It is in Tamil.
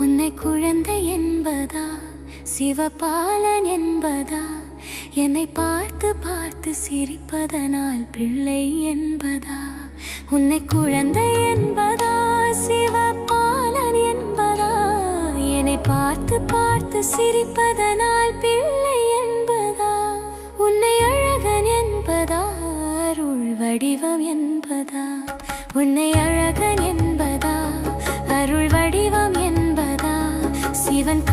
உன்னை குழந்தை என்பதா, சிவபாலன் என்பதா, என்னை பார்த்து பார்த்து சிரிப்பதனால் பிள்ளை என்பதா? உன்னை குழந்தை என்பதா, சிவபாலன் என்பதா, என்னை பார்த்து பார்த்து சிரிப்பதனால் பிள்ளை என்பதா? உன்னை அழகன் என்பதா, அருள் வடிவம் என்பதா? உன்னை அழகன் என்பதா, அருள் வடிவம் என்பதா? சிவன்